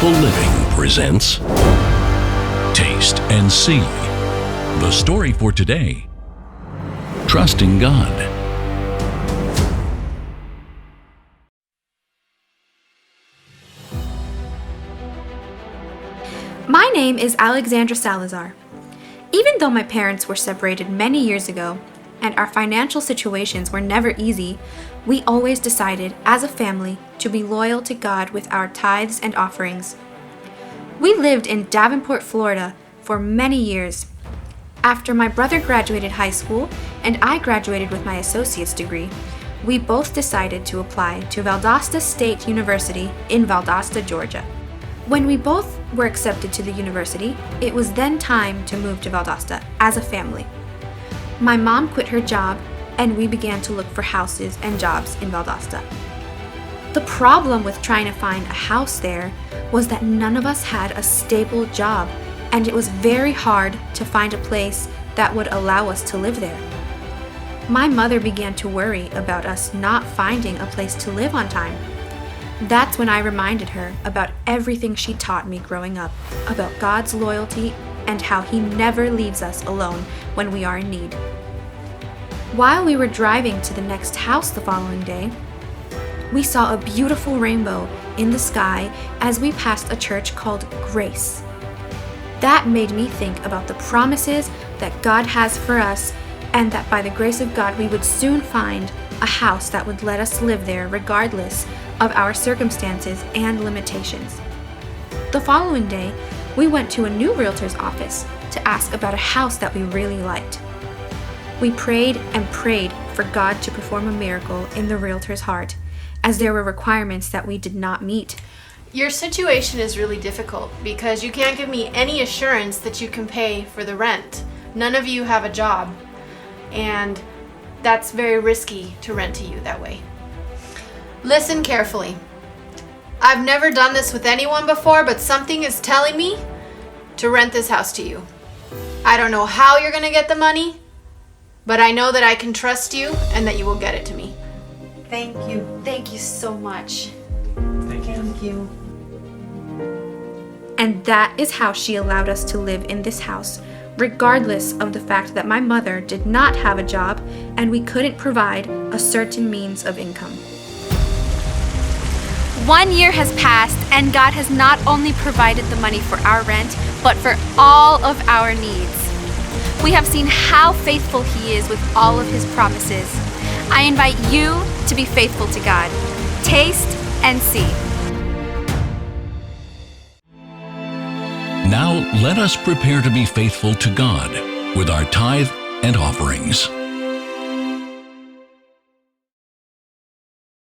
Faithful Living presents Taste and See. The story for today: Trusting God. My name is Alexandra Salazar. Even though my parents were separated many years ago and our financial situations were never easy, we always decided as a family to be loyal to God with our tithes and offerings. We lived in Davenport, Florida for many years. After my brother graduated high school and I graduated with my associate's degree, we both decided to apply to Valdosta State University in Valdosta, Georgia. When we both were accepted to the university, it was then time to move to Valdosta as a family. My mom quit her job and we began to look for houses and jobs in Valdosta. The problem with trying to find a house there was that none of us had a stable job, and it was very hard to find a place that would allow us to live there. My mother began to worry about us not finding a place to live on time. That's when I reminded her about everything she taught me growing up, about God's loyalty and how He never leaves us alone when we are in need. While we were driving to the next house the following day, we saw a beautiful rainbow in the sky as we passed a church called Grace. That made me think about the promises that God has for us, and that by the grace of God we would soon find a house that would let us live there regardless of our circumstances and limitations. The following day, we went to a new realtor's office to ask about a house that we really liked. We prayed and prayed for God to perform a miracle in the realtor's heart, as there were requirements that we did not meet. Your situation is really difficult because you can't give me any assurance that you can pay for the rent. None of you have a job, and that's very risky to rent to you that way. Listen carefully. I've never done this with anyone before, but something is telling me to rent this house to you. I don't know how you're going to get the money, but I know that I can trust you and that you will get it to me. Thank you. Thank you so much. Thank you. And that is how she allowed us to live in this house, regardless of the fact that my mother did not have a job and we couldn't provide a certain means of income. 1 year has passed, and God has not only provided the money for our rent, but for all of our needs. We have seen how faithful He is with all of His promises. I invite you to be faithful to God. Taste and see. Now let us prepare to be faithful to God with our tithe and offerings.